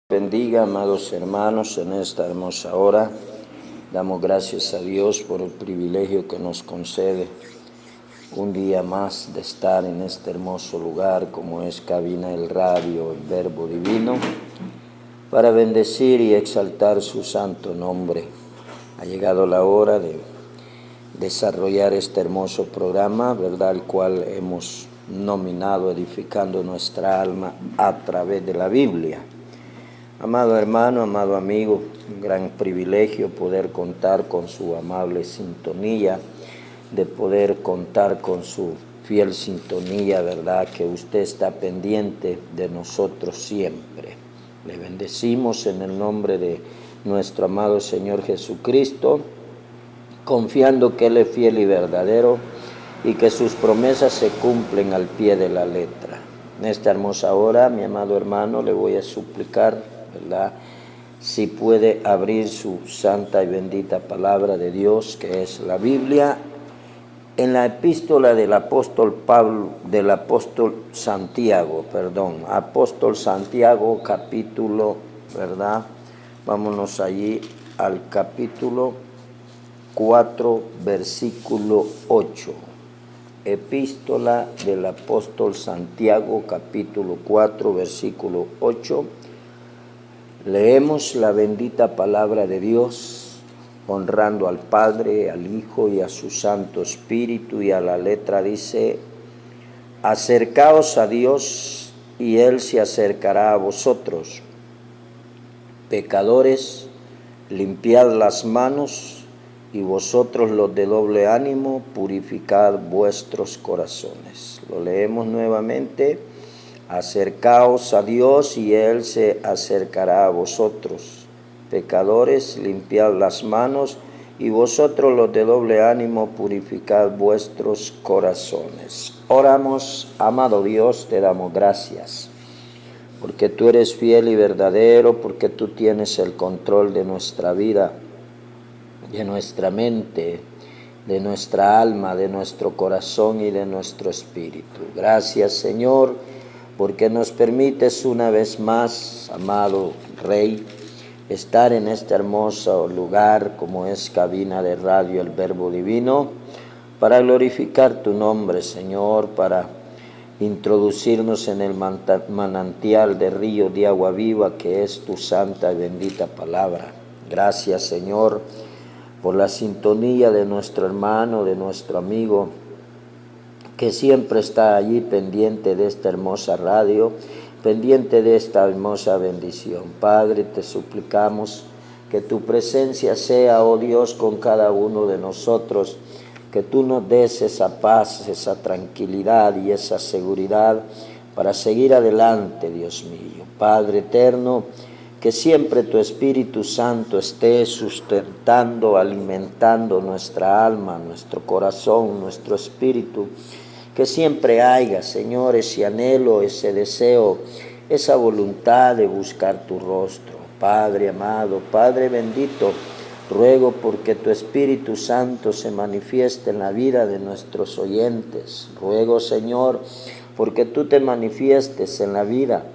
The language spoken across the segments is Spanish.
Bendiga, amados hermanos, en esta hermosa hora. Damos gracias a Dios por el privilegio que nos concede un día más de estar en este hermoso lugar como es Cabina del Radio, el Verbo Divino, para bendecir y exaltar su santo nombre. Ha llegado la hora de desarrollar este hermoso programa, ¿verdad?, el cual hemos nominado Edificando nuestra alma a través de la Biblia. Amado hermano, amado amigo, un gran privilegio poder contar con su amable sintonía, de poder contar con su fiel sintonía, ¿verdad?, que usted está pendiente de nosotros siempre. Le bendecimos en el nombre de nuestro amado Señor Jesucristo, confiando que Él es fiel y verdadero y que sus promesas se cumplen al pie de la letra. En esta hermosa hora, mi amado hermano, le voy a suplicar, ¿verdad?, si puede abrir su santa y bendita palabra de Dios, que es la Biblia, en la epístola del apóstol Santiago, apóstol Santiago, capítulo, ¿verdad? Vámonos allí al capítulo 4, versículo 8. Epístola del apóstol Santiago, capítulo 4, versículo 8. Leemos la bendita palabra de Dios, honrando al Padre, al Hijo y a su Santo Espíritu, y a la letra dice: acercaos a Dios y Él se acercará a vosotros. Pecadores, limpiad las manos, y vosotros los de doble ánimo, purificad vuestros corazones. Lo leemos nuevamente: acercaos a Dios y Él se acercará a vosotros. Pecadores, limpiad las manos, y vosotros los de doble ánimo, purificad vuestros corazones. Oramos. Amado Dios, te damos gracias, porque tú eres fiel y verdadero, porque tú tienes el control de nuestra vida, de nuestra mente, de nuestra alma, de nuestro corazón y de nuestro espíritu. Gracias, Señor, porque nos permites una vez más, amado Rey, estar en este hermoso lugar como es Cabina de Radio, el Verbo Divino, para glorificar tu nombre, Señor, para introducirnos en el manantial de río de agua viva que es tu santa y bendita palabra. Gracias, Señor, por la sintonía de nuestro hermano, de nuestro amigo, que siempre está allí pendiente de esta hermosa radio, pendiente de esta hermosa bendición. Padre, te suplicamos que tu presencia sea, oh Dios, con cada uno de nosotros, que tú nos des esa paz, esa tranquilidad y esa seguridad para seguir adelante, Dios mío. Padre eterno, que siempre tu Espíritu Santo esté sustentando, alimentando nuestra alma, nuestro corazón, nuestro espíritu. Que siempre haya, Señor, ese anhelo, ese deseo, esa voluntad de buscar tu rostro. Padre amado, Padre bendito, ruego porque tu Espíritu Santo se manifieste en la vida de nuestros oyentes. Ruego, Señor, porque tú te manifiestes en la vida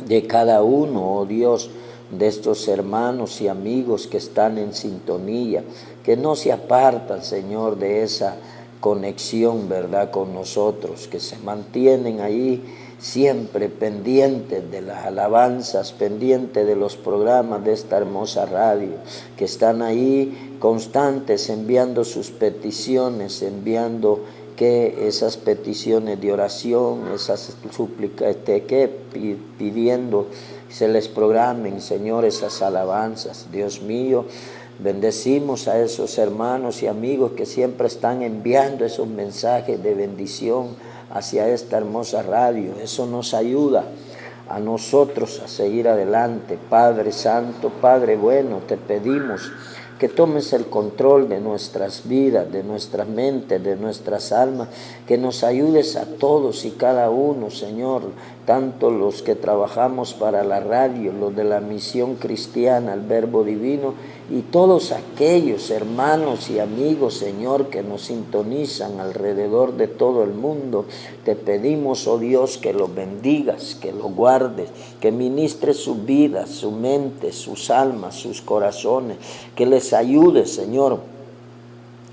de cada uno, oh Dios, de estos hermanos y amigos que están en sintonía, que no se apartan, Señor, de esa conexión, ¿verdad?, con nosotros, que se mantienen ahí siempre pendientes de las alabanzas, pendientes de los programas de esta hermosa radio, que están ahí constantes enviando sus peticiones, enviando que esas peticiones de oración, esas súplicas, pidiendo se les programen, Señor, esas alabanzas. Dios mío, bendecimos a esos hermanos y amigos que siempre están enviando esos mensajes de bendición hacia esta hermosa radio. Eso nos ayuda a nosotros a seguir adelante. Padre Santo, Padre bueno, te pedimos que tomes el control de nuestras vidas, de nuestras mentes, de nuestras almas, que nos ayudes a todos y cada uno, Señor, tanto los que trabajamos para la radio, los de la misión cristiana, el Verbo Divino, y todos aquellos hermanos y amigos, Señor, que nos sintonizan alrededor de todo el mundo. Te pedimos, oh Dios, que los bendigas, que los guardes, que ministres sus vidas, su mente, sus almas, sus corazones, que les ayudes, Señor,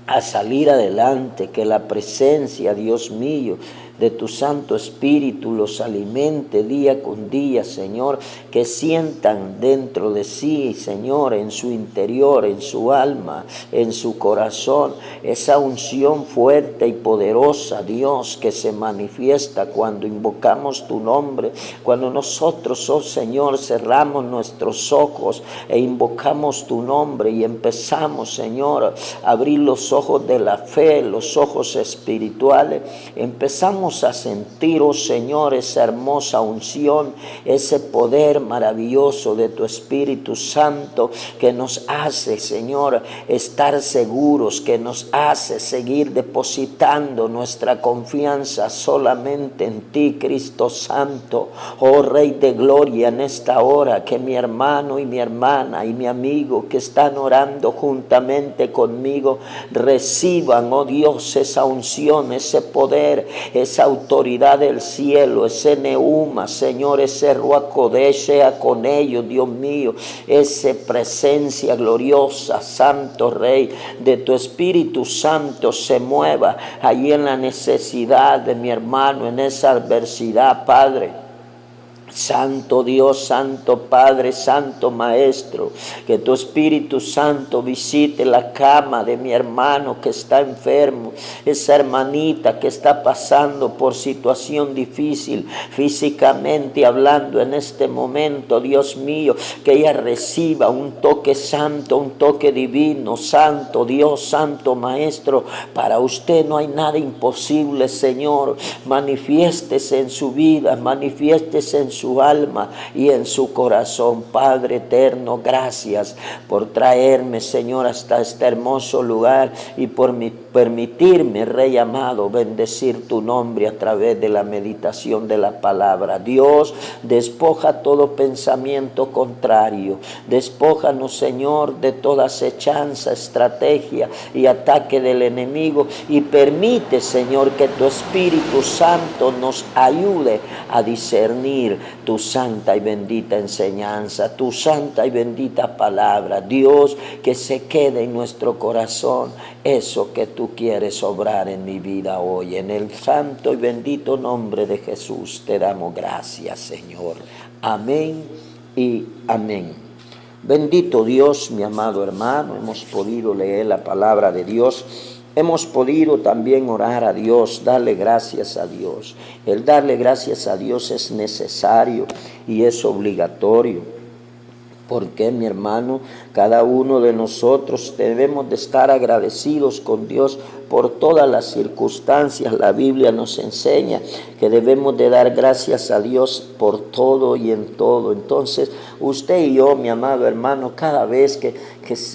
a salir adelante, que la presencia, Dios mío, de tu Santo Espíritu los alimente día con día, Señor, que sientan dentro de sí, Señor, en su interior, en su alma, en su corazón, esa unción fuerte y poderosa, Dios, que se manifiesta cuando invocamos tu nombre, cuando nosotros, oh Señor, cerramos nuestros ojos e invocamos tu nombre y empezamos, Señor, a abrir los ojos de la fe, los ojos espirituales, empezamos a sentir, oh Señor, esa hermosa unción, ese poder maravilloso de tu Espíritu Santo que nos hace, Señor, estar seguros, que nos hace seguir depositando nuestra confianza solamente en ti, Cristo Santo. Oh Rey de Gloria, en esta hora que mi hermano y mi hermana y mi amigo que están orando juntamente conmigo reciban, oh Dios, esa unción, ese poder, esa autoridad del cielo, ese neuma, Señor, ese Ruach Kodesh sea con ellos, Dios mío, esa presencia gloriosa, Santo Rey, de tu Espíritu Santo se mueva allí en la necesidad de mi hermano, en esa adversidad, Padre. Santo Dios, Santo Padre, Santo Maestro, que tu Espíritu Santo visite la cama de mi hermano que está enfermo, esa hermanita que está pasando por situación difícil, físicamente hablando en este momento, Dios mío, que ella reciba un toque santo, un toque divino, Santo Dios, Santo Maestro, para usted no hay nada imposible, Señor, manifiéstese en su vida, manifiéstese en su alma y en su corazón. Padre eterno, gracias por traerme, Señor, hasta este hermoso lugar y por permitirme, Rey amado, bendecir tu nombre a través de la meditación de la palabra. Dios, despoja todo pensamiento contrario, despójanos, Señor, de toda acechanza, estrategia y ataque del enemigo y permite, Señor, que tu Espíritu Santo nos ayude a discernir tu santa y bendita enseñanza, tu santa y bendita palabra. Dios, que se quede en nuestro corazón eso que tú quieres obrar en mi vida hoy. En el santo y bendito nombre de Jesús te damos gracias, Señor. Amén y amén. Bendito Dios, mi amado hermano, hemos podido leer la palabra de Dios. Hemos podido también orar a Dios, darle gracias a Dios. El darle gracias a Dios es necesario y es obligatorio. Porque, mi hermano, cada uno de nosotros debemos de estar agradecidos con Dios por todas las circunstancias. La Biblia nos enseña que debemos de dar gracias a Dios por todo y en todo. Entonces, usted y yo, mi amado hermano, cada vez que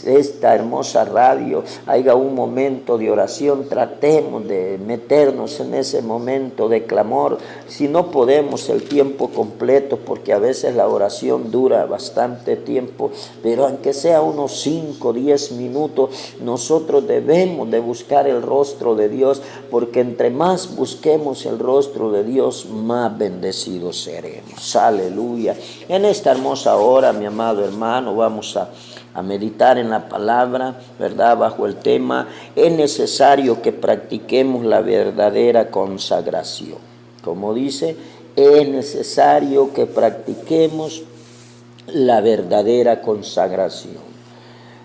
esta hermosa radio haya un momento de oración, tratemos de meternos en ese momento de clamor. Si no podemos el tiempo completo, porque a veces la oración dura bastante tiempo, pero aunque sea unos 5 o 10 minutos, nosotros debemos de buscar el rostro de Dios, porque entre más busquemos el rostro de Dios, más bendecidos seremos. Aleluya. En esta hermosa hora, mi amado hermano, vamos a meditar en la palabra, ¿verdad? Bajo el tema, es necesario que practiquemos la verdadera consagración. Como dice, es necesario que practiquemos la verdadera consagración.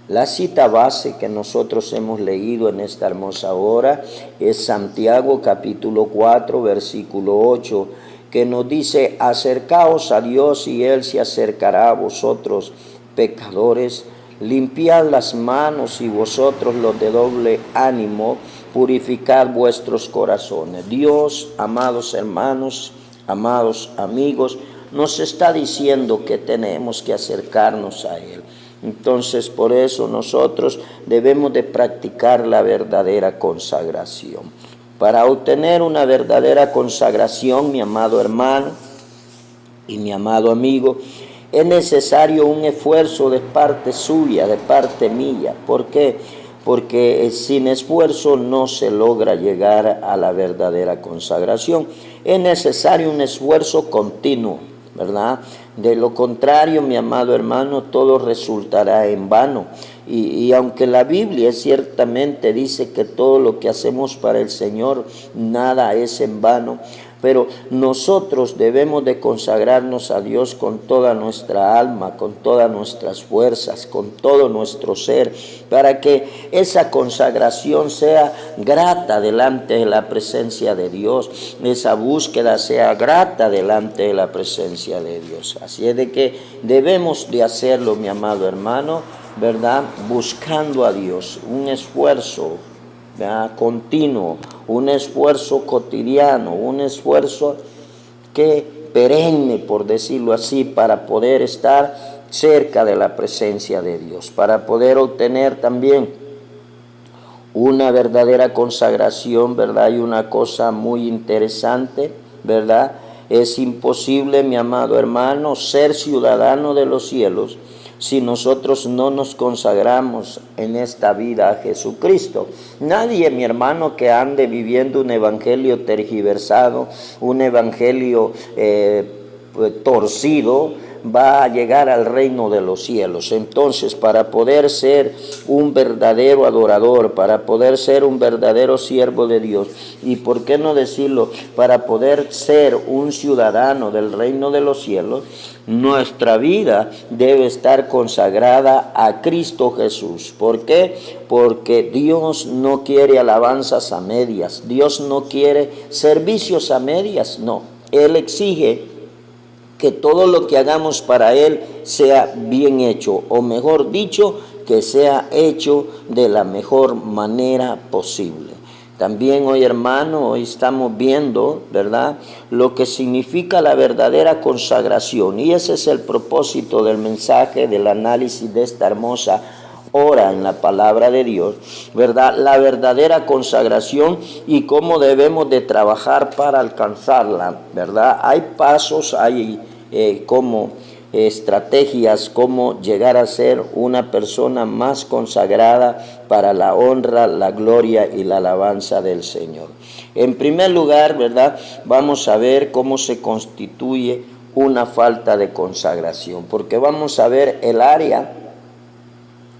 La cita base que nosotros hemos leído en esta hermosa hora es Santiago capítulo 4, versículo 8, que nos dice: acercaos a Dios y Él se acercará a vosotros, pecadores. Limpiad las manos y vosotros los de doble ánimo, purificad vuestros corazones. Dios, amados hermanos, amados amigos, nos está diciendo que tenemos que acercarnos a Él. Entonces, por eso nosotros debemos de practicar la verdadera consagración. Para obtener una verdadera consagración, mi amado hermano, Y mi amado amigo, es necesario un esfuerzo de parte suya, de parte mía. ¿Por qué? Porque sin esfuerzo no se logra llegar a la verdadera consagración. Es necesario un esfuerzo continuo, ¿verdad? De lo contrario, mi amado hermano, todo resultará en vano. Y aunque la Biblia ciertamente dice que todo lo que hacemos para el Señor, nada es en vano, pero nosotros debemos de consagrarnos a Dios con toda nuestra alma, con todas nuestras fuerzas, con todo nuestro ser, para que esa consagración sea grata delante de la presencia de Dios, esa búsqueda sea grata delante de la presencia de Dios. Así es de que debemos de hacerlo, mi amado hermano, ¿verdad? Buscando a Dios, un esfuerzo, ¿verdad?, continuo, un esfuerzo cotidiano, un esfuerzo que perenne, por decirlo así, para poder estar cerca de la presencia de Dios, para poder obtener también una verdadera consagración, ¿verdad? Hay una cosa muy interesante, ¿verdad? Es imposible, mi amado hermano, ser ciudadano de los cielos si nosotros no nos consagramos en esta vida a Jesucristo. Nadie, mi hermano, que ande viviendo un evangelio tergiversado, un evangelio torcido, va a llegar al reino de los cielos. Entonces, para poder ser un verdadero adorador, para poder ser un verdadero siervo de Dios, y por qué no decirlo, para poder ser un ciudadano del reino de los cielos, nuestra vida debe estar consagrada a Cristo Jesús. ¿Por qué? Porque Dios no quiere alabanzas a medias, Dios no quiere servicios a medias, no. Él exige que todo lo que hagamos para Él sea bien hecho, o mejor dicho, que sea hecho de la mejor manera posible. También hoy, hermano, hoy estamos viendo, ¿verdad?, lo que significa la verdadera consagración, y ese es el propósito del mensaje, del análisis de esta hermosa hora en la palabra de Dios, ¿verdad? La verdadera consagración y cómo debemos de trabajar para alcanzarla, ¿verdad? Hay pasos, hay como estrategias, cómo llegar a ser una persona más consagrada para la honra, la gloria y la alabanza del Señor. En primer lugar, ¿verdad?, vamos a ver cómo se constituye una falta de consagración, porque vamos a ver el área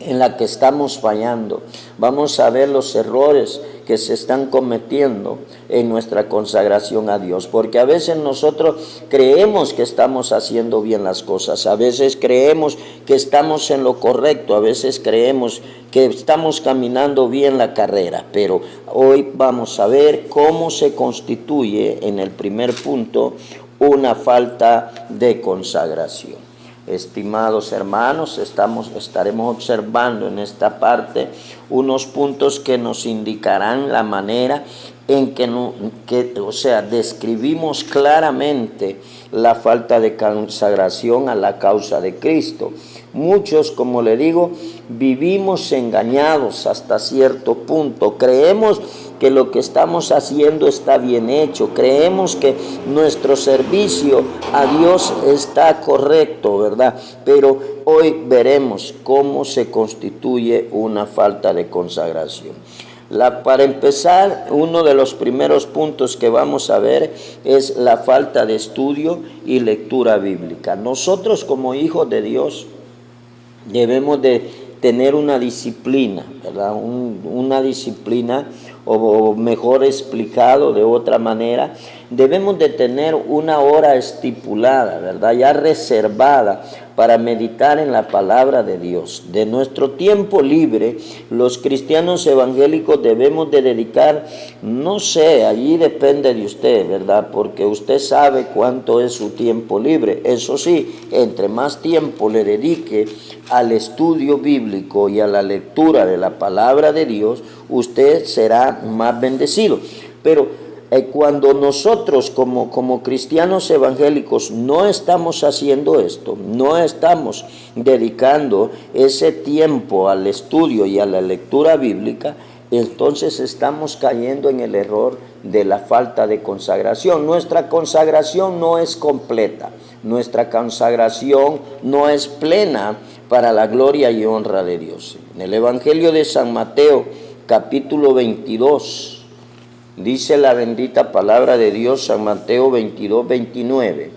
en la que estamos fallando. Vamos a ver los errores que se están cometiendo en nuestra consagración a Dios, porque a veces nosotros creemos que estamos haciendo bien las cosas, a veces creemos que estamos en lo correcto, a veces creemos que estamos caminando bien la carrera, pero hoy vamos a ver cómo se constituye en el primer punto una falta de consagración. Estimados hermanos, estaremos observando en esta parte unos puntos que nos indicarán la manera en que describimos claramente la falta de consagración a la causa de Cristo. Muchos, como le digo, vivimos engañados hasta cierto punto. Creemos que lo que estamos haciendo está bien hecho. Creemos que nuestro servicio a Dios está correcto, ¿verdad? Pero hoy veremos cómo se constituye una falta de consagración. Para empezar, uno de los primeros puntos que vamos a ver es la falta de estudio y lectura bíblica. Nosotros, como hijos de Dios, debemos de tener una disciplina, ¿verdad? Una disciplina, o mejor explicado de otra manera, debemos de tener una hora estipulada, ¿verdad?, ya reservada para meditar en la palabra de Dios. De nuestro tiempo libre, los cristianos evangélicos debemos de dedicar, no sé, allí depende de usted, ¿verdad?, porque usted sabe cuánto es su tiempo libre. Eso sí, entre más tiempo le dedique al estudio bíblico y a la lectura de la palabra de Dios, usted será más bendecido. Pero cuando nosotros como cristianos evangélicos no estamos haciendo esto, no estamos dedicando ese tiempo al estudio y a la lectura bíblica, entonces estamos cayendo en el error de la falta de consagración. Nuestra consagración no es completa, nuestra consagración no es plena para la gloria y honra de Dios. En el Evangelio de San Mateo, capítulo 22, dice la bendita palabra de Dios, San Mateo 22, 29.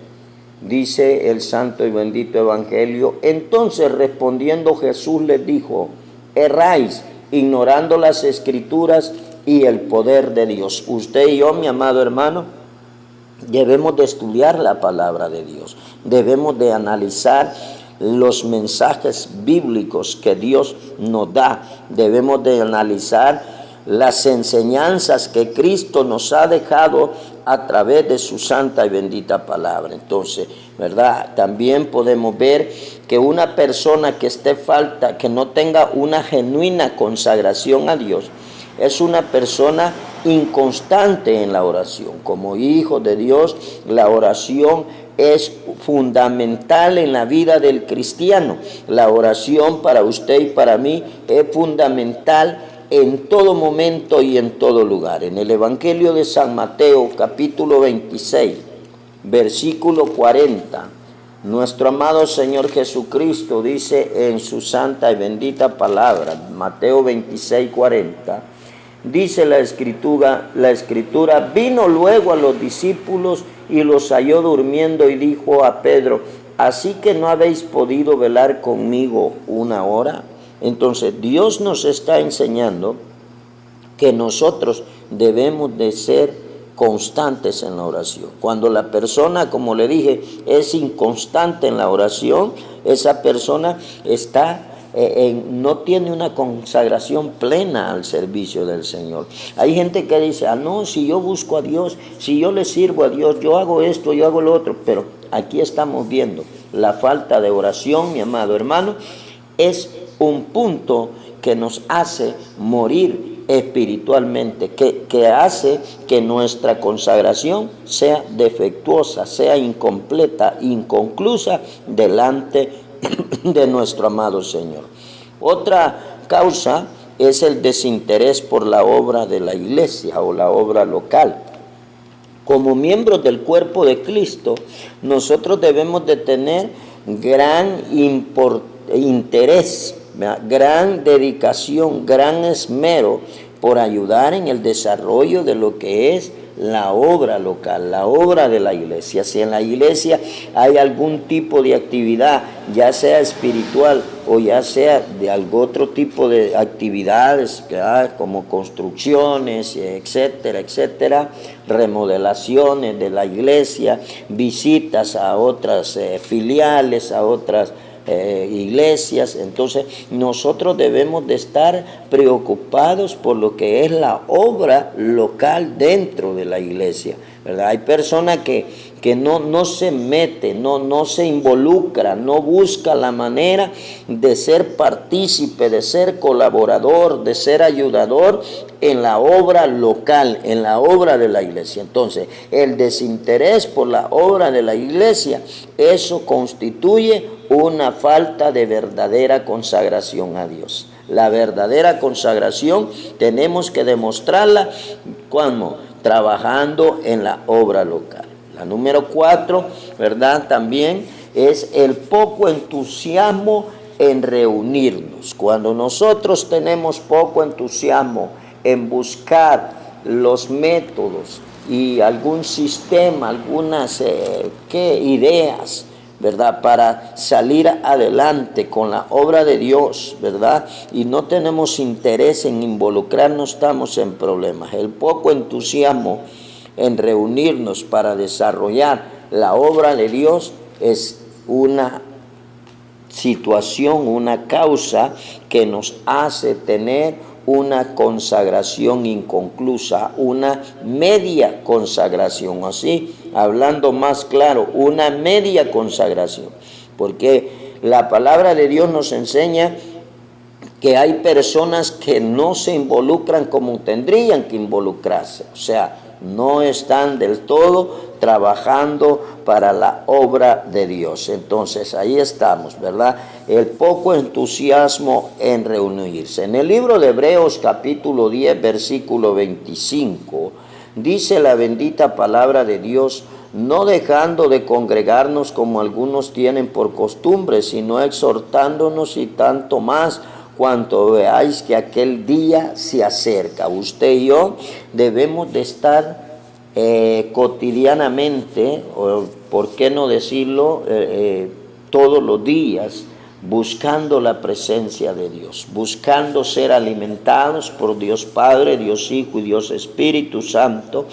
Dice el santo y bendito Evangelio: entonces respondiendo Jesús les dijo: erráis, ignorando las Escrituras y el poder de Dios. Usted y yo, mi amado hermano, debemos de estudiar la palabra de Dios. Debemos de analizar los mensajes bíblicos que Dios nos da. Debemos de analizar las enseñanzas que Cristo nos ha dejado a través de su santa y bendita palabra. Entonces, ¿verdad? También podemos ver que una persona que que no tenga una genuina consagración a Dios, es una persona inconstante en la oración. Como hijos de Dios, la oración es fundamental en la vida del cristiano. La oración para usted y para mí es fundamental en todo momento y en todo lugar. En el Evangelio de San Mateo, capítulo 26, versículo 40, nuestro amado Señor Jesucristo dice en su santa y bendita palabra, Mateo 26, 40, dice la escritura, vino luego a los discípulos y los halló durmiendo y dijo a Pedro: ¿así que no habéis podido velar conmigo una hora? Entonces Dios nos está enseñando que nosotros debemos de ser constantes en la oración. Cuando la persona, como le dije, es inconstante en la oración, esa persona no tiene una consagración plena al servicio del Señor. Hay gente que dice: no, si yo busco a Dios, si yo le sirvo a Dios, yo hago esto, yo hago lo otro. Pero aquí estamos viendo la falta de oración, mi amado hermano, es un punto que nos hace morir espiritualmente, que hace que nuestra consagración sea defectuosa, sea incompleta, inconclusa delante de nuestro amado Señor. Otra causa es el desinterés por la obra de la iglesia o la obra local. Como miembros del cuerpo de Cristo, nosotros debemos de tener gran interés, gran dedicación, gran esmero por ayudar en el desarrollo de lo que es la obra local, la obra de la iglesia. Si en la iglesia hay algún tipo de actividad, ya sea espiritual o ya sea de algún otro tipo de actividades, como construcciones, etcétera, etcétera, remodelaciones de la iglesia, visitas a otras filiales, a otras iglesias, entonces nosotros debemos de estar preocupados por lo que es la obra local dentro de la iglesia, ¿verdad? Hay personas que no se mete, no se involucra, no busca la manera de ser partícipe, de ser colaborador, de ser ayudador en la obra local, en la obra de la iglesia. Entonces, el desinterés por la obra de la iglesia, eso constituye una falta de verdadera consagración a Dios. La verdadera consagración tenemos que demostrarla cuando trabajando en la obra local. La número 4, ¿verdad? También es el poco entusiasmo en reunirnos. Cuando nosotros tenemos poco entusiasmo en buscar los métodos y algún sistema, algunas ideas, ¿verdad?, para salir adelante con la obra de Dios, ¿verdad?, y no tenemos interés en involucrarnos, estamos en problemas. El poco entusiasmo en reunirnos para desarrollar la obra de Dios es una situación, una causa que nos hace tener una consagración inconclusa, una media consagración, así, hablando más claro, una media consagración, porque la palabra de Dios nos enseña que hay personas que no se involucran como tendrían que involucrarse, o sea, no están del todo trabajando para la obra de Dios. Entonces ahí estamos, ¿verdad? El poco entusiasmo en reunirse. En el libro de Hebreos capítulo 10 versículo 25 dice la bendita palabra de Dios: no dejando de congregarnos como algunos tienen por costumbre, sino exhortándonos, y tanto más cuanto veáis que aquel día se acerca. Usted y yo debemos de estar cotidianamente, o por qué no decirlo, todos los días, buscando la presencia de Dios, buscando ser alimentados por Dios Padre, Dios Hijo y Dios Espíritu Santo,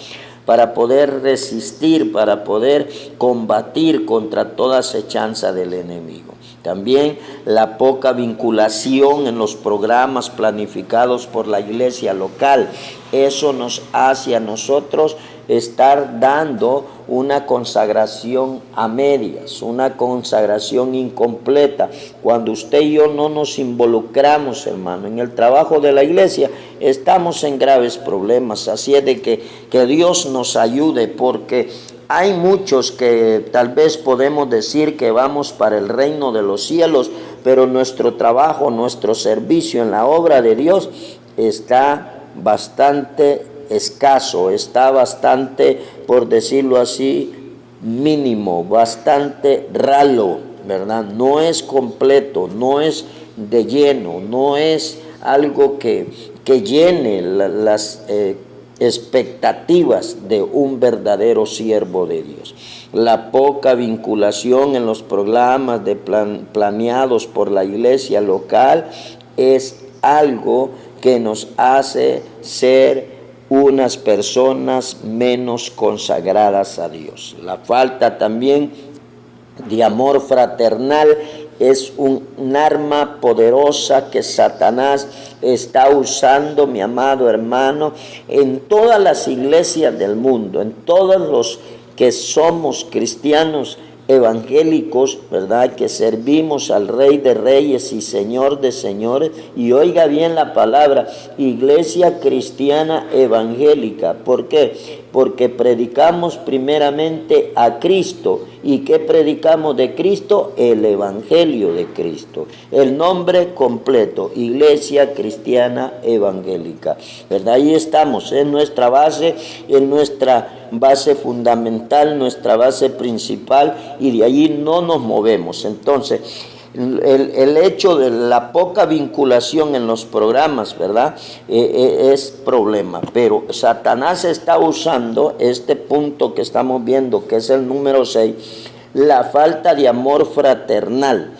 para poder resistir, para poder combatir contra toda acechanza del enemigo. También la poca vinculación en los programas planificados por la iglesia local, eso nos hace a nosotros estar dando una consagración a medias, una consagración incompleta. Cuando usted y yo no nos involucramos, hermano, en el trabajo de la iglesia, estamos en graves problemas. Así es de que Dios nos ayude, porque hay muchos que tal vez podemos decir que vamos para el reino de los cielos, pero nuestro trabajo, nuestro servicio en la obra de Dios está bastante escaso, está bastante, por decirlo así, mínimo, bastante ralo, ¿verdad? No es completo, no es de lleno, no es algo que llene las expectativas de un verdadero siervo de Dios. La poca vinculación en los programas planeados por la iglesia local es algo que nos hace ser unas personas menos consagradas a Dios. La falta también de amor fraternal es un arma poderosa que Satanás está usando, mi amado hermano, en todas las iglesias del mundo, en todos los que somos cristianos evangélicos, ¿verdad?, que servimos al Rey de Reyes y Señor de Señores. Y oiga bien la palabra, iglesia cristiana evangélica. ¿Por qué? Porque predicamos primeramente a Cristo. ¿Y qué predicamos de Cristo? El Evangelio de Cristo. El nombre completo, Iglesia Cristiana Evangélica, ¿verdad? Ahí estamos, en nuestra base, en nuestra base fundamental, nuestra base principal, y de allí no nos movemos. Entonces, el hecho de la poca vinculación en los programas, ¿verdad?, es problema. Pero Satanás está usando este punto que estamos viendo, que es el número 6, la falta de amor fraternal.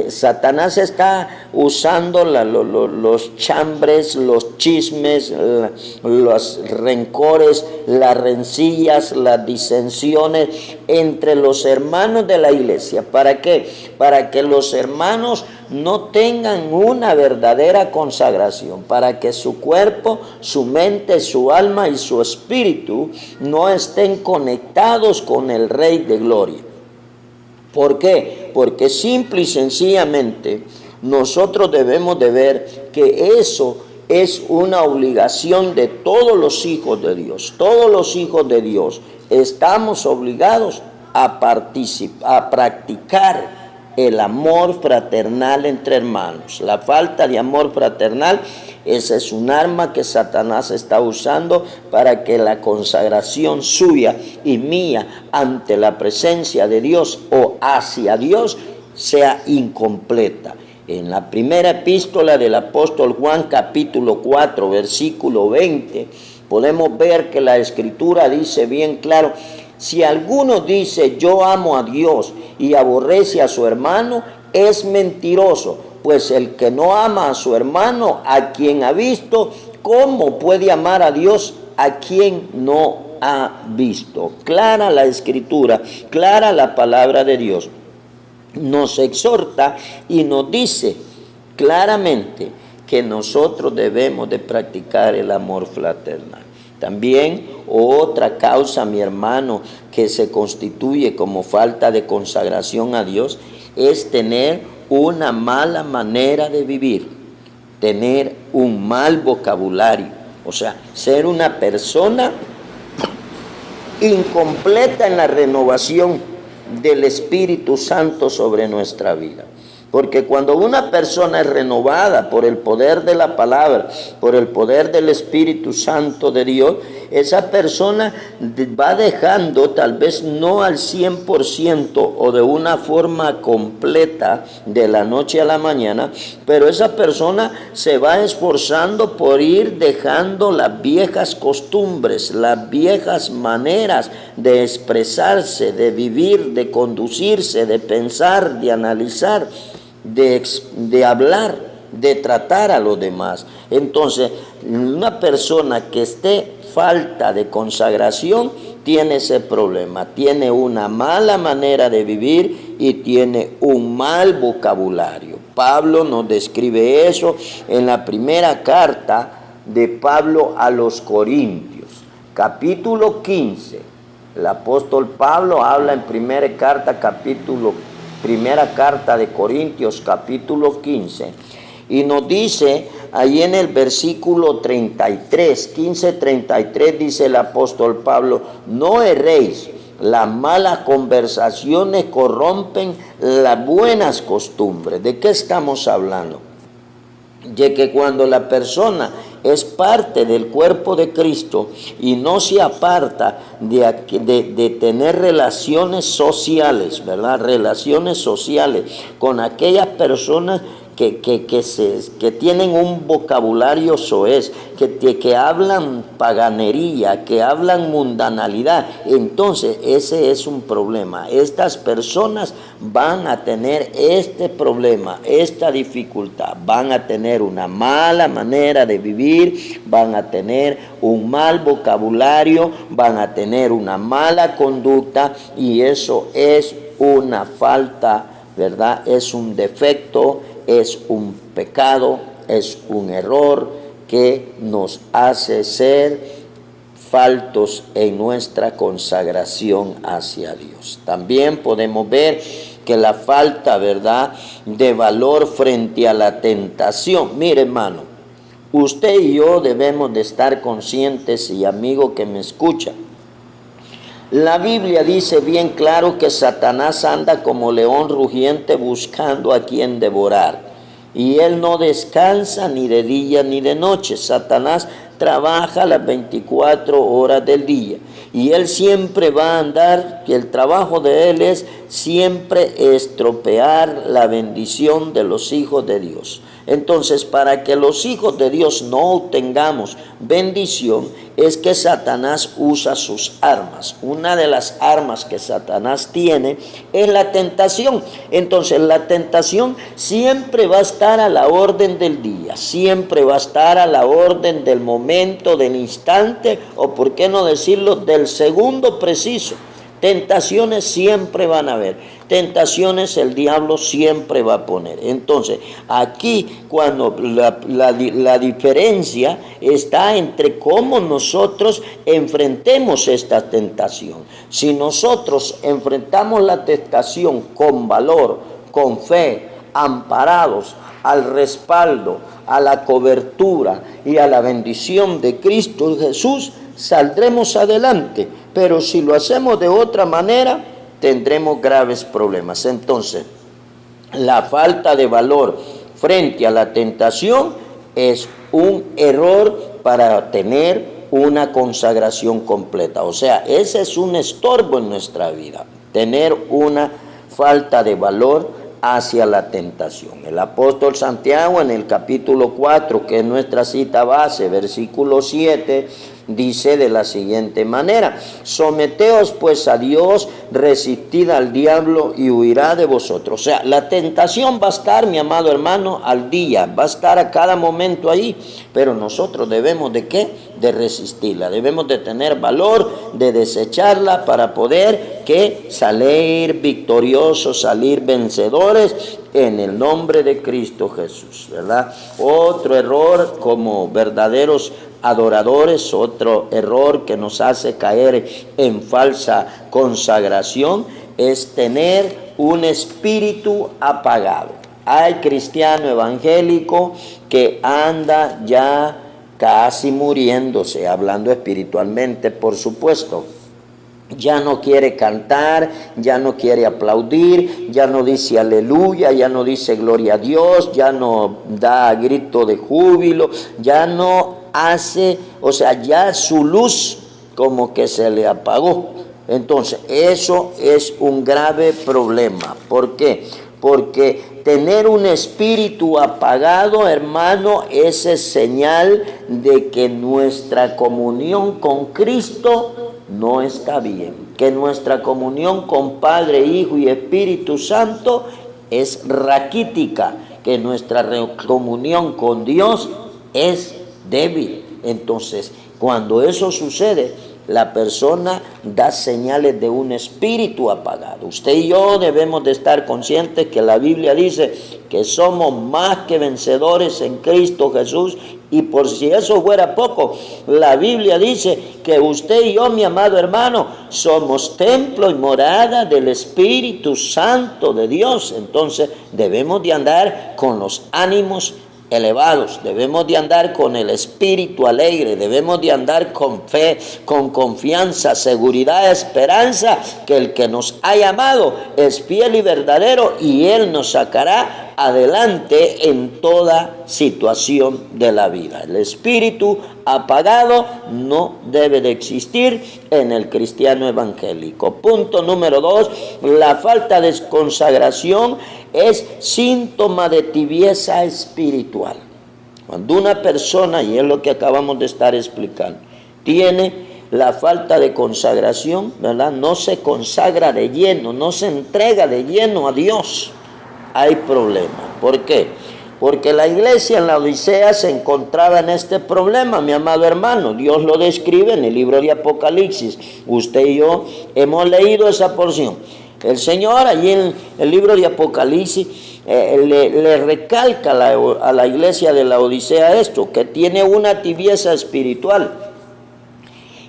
Satanás está usando los chambres, los chismes, los rencores, las rencillas, las disensiones entre los hermanos de la iglesia. ¿Para qué? Para que los hermanos no tengan una verdadera consagración, para que su cuerpo, su mente, su alma y su espíritu no estén conectados con el Rey de Gloria. ¿Por qué? Porque simple y sencillamente nosotros debemos de ver que eso es una obligación de todos los hijos de Dios. Todos los hijos de Dios estamos obligados a practicar el amor fraternal entre hermanos. La falta de amor fraternal, esa es un arma que Satanás está usando para que la consagración suya y mía ante la presencia de Dios o hacia Dios sea incompleta. En la primera epístola del apóstol Juan, capítulo 4, versículo 20, podemos ver que la Escritura dice bien claro: si alguno dice yo amo a Dios y aborrece a su hermano, es mentiroso, pues el que no ama a su hermano, a quien ha visto, ¿cómo puede amar a Dios a quien no ha visto? Clara la Escritura, clara la palabra de Dios. Nos exhorta y nos dice claramente que nosotros debemos de practicar el amor fraternal. También otra causa, mi hermano, que se constituye como falta de consagración a Dios es tener una mala manera de vivir, tener un mal vocabulario, o sea, ser una persona incompleta en la renovación del Espíritu Santo sobre nuestra vida. Porque cuando una persona es renovada por el poder de la palabra, por el poder del Espíritu Santo de Dios, esa persona va dejando, tal vez no al 100% o de una forma completa de la noche a la mañana, pero esa persona se va esforzando por ir dejando las viejas costumbres, las viejas maneras de expresarse, de vivir, de conducirse, de pensar, de analizar, de hablar, de tratar a los demás. Entonces, una persona que esté falta de consagración tiene ese problema, tiene una mala manera de vivir y tiene un mal vocabulario. Pablo nos describe eso en la primera carta de Pablo a los Corintios, capítulo 15. El apóstol Pablo habla en primera carta de Corintios, capítulo 15, y nos dice ahí en el versículo 33, 15:33, dice el apóstol Pablo: no erréis, las malas conversaciones corrompen las buenas costumbres. ¿De qué estamos hablando? De que cuando la persona es parte del cuerpo de Cristo y no se aparta de tener relaciones sociales, ¿verdad? Relaciones sociales con aquellas personas que tienen un vocabulario soez, que hablan paganería, que hablan mundanalidad. Entonces ese es un problema. Estas personas van a tener este problema, esta dificultad. Van a tener una mala manera de vivir, van a tener un mal vocabulario, van a tener una mala conducta, y eso es una falta, ¿verdad? Es un defecto, es un pecado, es un error que nos hace ser faltos en nuestra consagración hacia Dios. También podemos ver que la falta, ¿verdad?, de valor frente a la tentación. Mire, hermano, usted y yo debemos de estar conscientes, y amigo que me escucha, la Biblia dice bien claro que Satanás anda como león rugiente buscando a quien devorar. Y él no descansa ni de día ni de noche. Satanás trabaja las 24 horas del día. Y él siempre va a andar, y el trabajo de él es siempre estropear la bendición de los hijos de Dios. Entonces, para que los hijos de Dios no obtengamos bendición, es que Satanás usa sus armas. Una de las armas que Satanás tiene es la tentación. Entonces, la tentación siempre va a estar a la orden del día, siempre va a estar a la orden del momento, del instante, o por qué no decirlo, del segundo preciso. Tentaciones siempre van a haber, tentaciones el diablo siempre va a poner. Entonces, aquí cuando la diferencia está entre cómo nosotros enfrentemos esta tentación. Si nosotros enfrentamos la tentación con valor, con fe, amparados al respaldo, a la cobertura y a la bendición de Cristo Jesús, saldremos adelante. Pero si lo hacemos de otra manera, tendremos graves problemas. Entonces, la falta de valor frente a la tentación es un error para tener una consagración completa. O sea, ese es un estorbo en nuestra vida, tener una falta de valor hacia la tentación. El apóstol Santiago en el capítulo 4, que es nuestra cita base, versículo 7, dice de la siguiente manera: someteos pues a Dios, resistid al diablo y huirá de vosotros. O sea, la tentación va a estar, mi amado hermano, al día, va a estar a cada momento ahí, pero nosotros debemos de ¿qué? De resistirla, debemos de tener valor, de desecharla para poder ¿qué? Salir victoriosos, salir vencedores en el nombre de Cristo Jesús, ¿verdad? Otro error como verdaderos adoradores, otro error que nos hace caer en falsa consagración, es tener un espíritu apagado. Hay cristiano evangélico que anda ya casi muriéndose, hablando espiritualmente, por supuesto. Ya no quiere cantar, ya no quiere aplaudir, ya no dice aleluya, ya no dice gloria a Dios, ya no da grito de júbilo, ya no hace, o sea, ya su luz como que se le apagó. Entonces, eso es un grave problema. ¿Por qué? Porque tener un espíritu apagado, hermano, esa es señal de que nuestra comunión con Cristo no está bien, que nuestra comunión con Padre, Hijo y Espíritu Santo es raquítica, que nuestra comunión con Dios es débil. Entonces, cuando eso sucede, la persona da señales de un espíritu apagado. Usted y yo debemos de estar conscientes que la Biblia dice que somos más que vencedores en Cristo Jesús. Y por si eso fuera poco, la Biblia dice que usted y yo, mi amado hermano, somos templo y morada del Espíritu Santo de Dios. Entonces debemos de andar con los ánimos elevados, debemos de andar con el espíritu alegre, debemos de andar con fe, con confianza, seguridad, esperanza, que el que nos ha llamado es fiel y verdadero y Él nos sacará adelante en toda situación de la vida. El espíritu apagado no debe de existir en el cristiano evangélico. Punto número 2, la falta de consagración es síntoma de tibieza espiritual. Cuando una persona, y es lo que acabamos de estar explicando, tiene la falta de consagración, ¿verdad? No se consagra de lleno, no se entrega de lleno a Dios, hay problema. ¿Por qué? Porque la iglesia en la Odisea se encontraba en este problema, mi amado hermano. Dios lo describe en el libro de Apocalipsis. Usted y yo hemos leído esa porción. El Señor allí en el libro de Apocalipsis le recalca a la iglesia de la Odisea esto, que tiene una tibieza espiritual.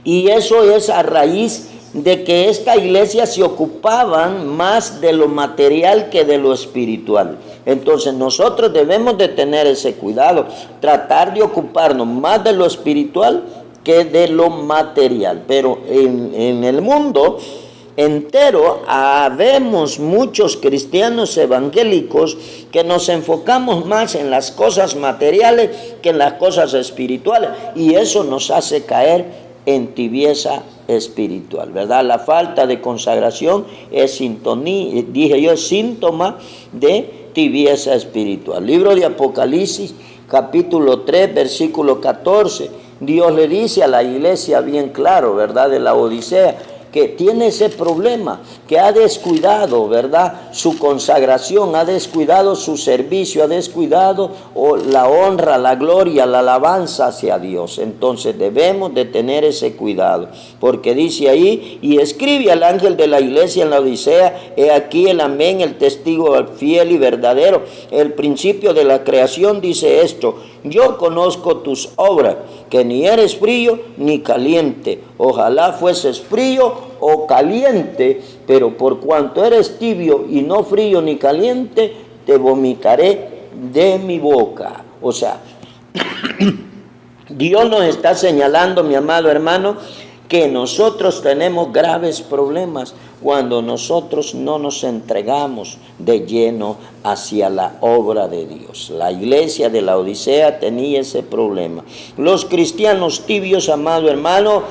Y eso es a raíz de que esta iglesia se ocupaban más de lo material que de lo espiritual. Entonces nosotros debemos de tener ese cuidado, tratar de ocuparnos más de lo espiritual que de lo material. Pero en el mundo entero habemos muchos cristianos evangélicos que nos enfocamos más en las cosas materiales que en las cosas espirituales, y eso nos hace caer en tibieza espiritual, ¿verdad? La falta de consagración es síntoma de tibieza espiritual. Libro de Apocalipsis, capítulo 3, versículo 14. Dios le dice a la iglesia bien claro, ¿verdad?, de la Odisea, que tiene ese problema, que ha descuidado, ¿verdad?, su consagración, ha descuidado su servicio, ha descuidado la honra, la gloria, la alabanza hacia Dios. Entonces debemos de tener ese cuidado, porque dice ahí, y escribe al ángel de la iglesia en la Odisea, he aquí el amén, el testigo fiel y verdadero, el principio de la creación dice esto: yo conozco tus obras, que ni eres frío ni caliente. Ojalá fueses frío o caliente, pero por cuanto eres tibio y no frío ni caliente, te vomitaré de mi boca. O sea, Dios nos está señalando, mi amado hermano, que nosotros tenemos graves problemas cuando nosotros no nos entregamos de lleno hacia la obra de Dios. La iglesia de la Odisea tenía ese problema. Los cristianos tibios, amado hermano,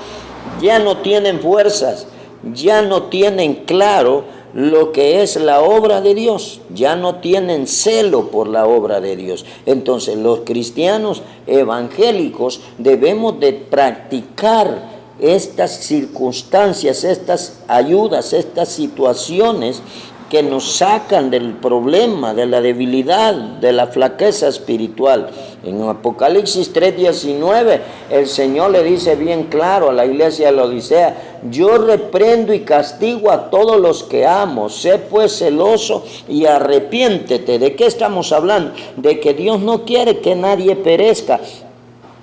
ya no tienen fuerzas, ya no tienen claro lo que es la obra de Dios, ya no tienen celo por la obra de Dios. Entonces los cristianos evangélicos debemos de practicar estas circunstancias, estas ayudas, estas situaciones que nos sacan del problema, de la debilidad, de la flaqueza espiritual. En Apocalipsis 3:19, el Señor le dice bien claro a la iglesia de la Odisea: yo reprendo y castigo a todos los que amo, sé pues celoso y arrepiéntete. ¿De qué estamos hablando? De que Dios no quiere que nadie perezca.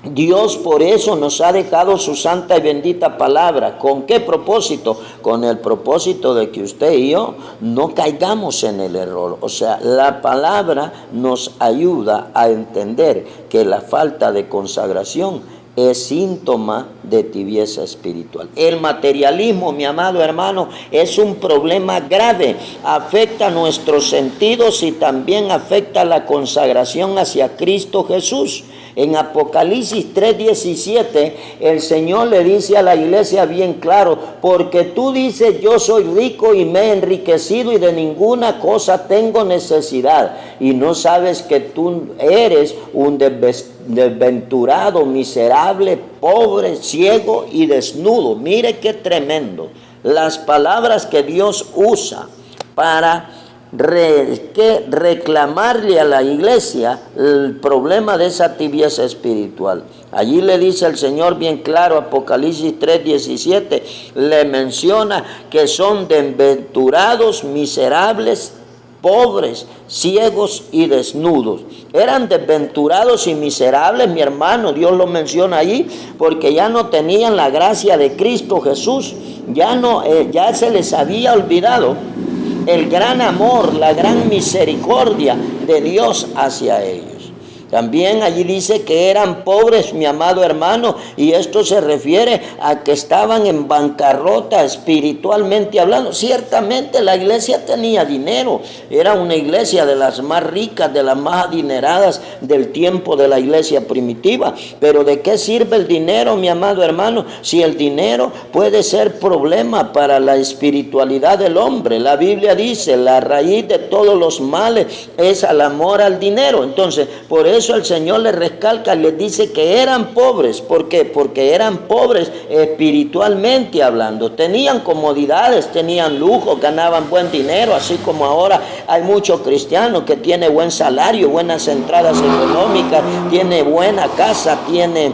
Dios por eso nos ha dejado su santa y bendita palabra. ¿Con qué propósito? Con el propósito de que usted y yo no caigamos en el error. O sea, la palabra nos ayuda a entender que la falta de consagración es síntoma de tibieza espiritual. El materialismo, mi amado hermano, es un problema grave. Afecta nuestros sentidos y también afecta la consagración hacia Cristo Jesús. En Apocalipsis 3:17, el Señor le dice a la iglesia bien claro: porque tú dices, yo soy rico y me he enriquecido y de ninguna cosa tengo necesidad, y no sabes que tú eres un desventurado, miserable, pobre, ciego y desnudo. Mire qué tremendo las palabras que Dios usa para reclamarle a la iglesia el problema de esa tibieza espiritual. Allí le dice el Señor bien claro, Apocalipsis 3:17, le menciona que son desventurados, miserables, pobres, ciegos y desnudos. Eran desventurados y miserables, mi hermano, Dios lo menciona ahí, porque ya no tenían la gracia de Cristo Jesús, ya se les había olvidado el gran amor, la gran misericordia de Dios hacia ellos. También allí dice que eran pobres, mi amado hermano, y esto se refiere a que estaban en bancarrota espiritualmente hablando. Ciertamente la iglesia tenía dinero, era una iglesia de las más ricas, de las más adineradas del tiempo de la iglesia primitiva. Pero ¿de qué sirve el dinero, mi amado hermano, si el dinero puede ser problema para la espiritualidad del hombre? La Biblia dice, la raíz de todos los males es el amor al dinero. Entonces, por eso el Señor les recalca, les dice que eran pobres. ¿Por qué? Porque eran pobres espiritualmente hablando. Tenían comodidades, tenían lujo, ganaban buen dinero, así como ahora hay muchos cristianos que tienen buen salario, buenas entradas económicas, tiene buena casa, tiene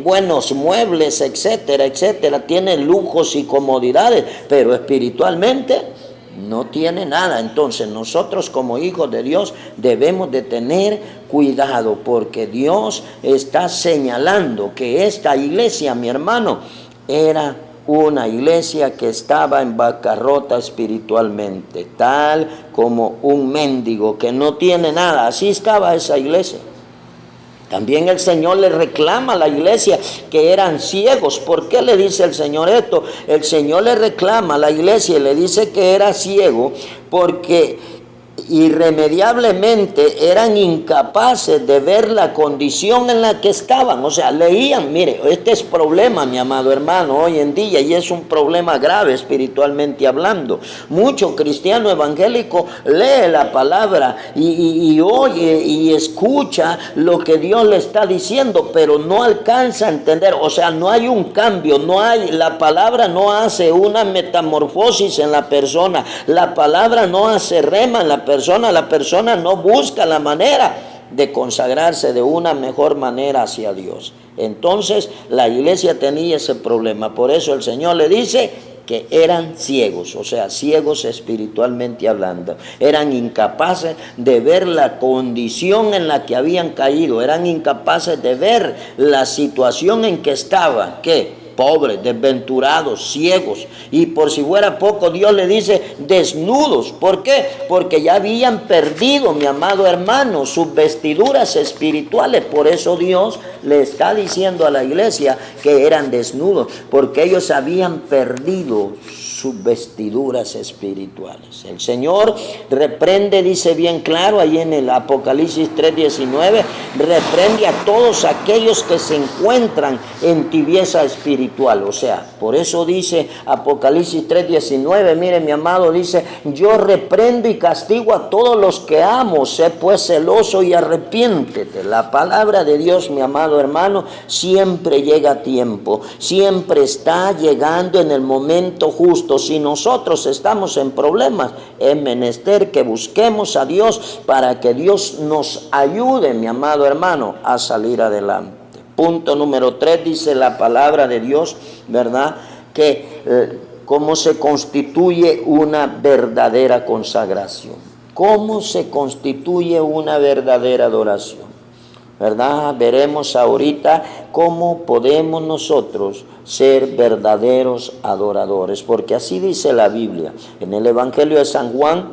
buenos muebles, etcétera, etcétera. Tienen lujos y comodidades, pero espiritualmente no tiene nada. Entonces nosotros como hijos de Dios debemos de tener cuidado, porque Dios está señalando que esta iglesia, mi hermano, era una iglesia que estaba en bancarrota espiritualmente, tal como un mendigo que no tiene nada. Así estaba esa iglesia. También el Señor le reclama a la iglesia que eran ciegos. ¿Por qué le dice el Señor esto? El Señor le reclama a la iglesia y le dice que era ciego porque irremediablemente eran incapaces de ver la condición en la que estaban. O sea, leían, mire, este es problema, mi amado hermano, hoy en día, y es un problema grave espiritualmente hablando. Mucho cristiano evangélico lee la palabra y oye y escucha lo que Dios le está diciendo, pero no alcanza a entender. O sea, no hay un cambio, la palabra no hace una metamorfosis en la persona, la palabra no hace rema en la persona no busca la manera de consagrarse de una mejor manera hacia Dios. Entonces la iglesia tenía ese problema. Por eso el Señor le dice que eran ciegos, o sea, ciegos espiritualmente hablando. Eran incapaces de ver la condición en la que habían caído. Eran incapaces de ver la situación en que estaban. ¿Qué? Pobres, desventurados, ciegos, y por si fuera poco, Dios le dice desnudos. ¿Por qué? Porque ya habían perdido, mi amado hermano, sus vestiduras espirituales. Por eso Dios le está diciendo a la iglesia que eran desnudos, porque ellos habían perdido sus vestiduras espirituales. El Señor reprende, dice bien claro ahí en el Apocalipsis 3:19, reprende a todos aquellos que se encuentran en tibieza espiritual. O sea, por eso dice Apocalipsis 3:19, mire mi amado, dice, yo reprendo y castigo a todos los que amo, sé pues celoso y arrepiéntete. La palabra de Dios, mi amado hermano, siempre llega a tiempo, siempre está llegando en el momento justo. Si nosotros estamos en problemas, es menester que busquemos a Dios para que Dios nos ayude, mi amado hermano, a salir adelante. Punto número 3, dice la palabra de Dios, ¿verdad? Que cómo se constituye una verdadera consagración. ¿Cómo se constituye una verdadera adoración? ¿Verdad? Veremos ahorita cómo podemos nosotros ser verdaderos adoradores, porque así dice la Biblia. En el Evangelio de San Juan,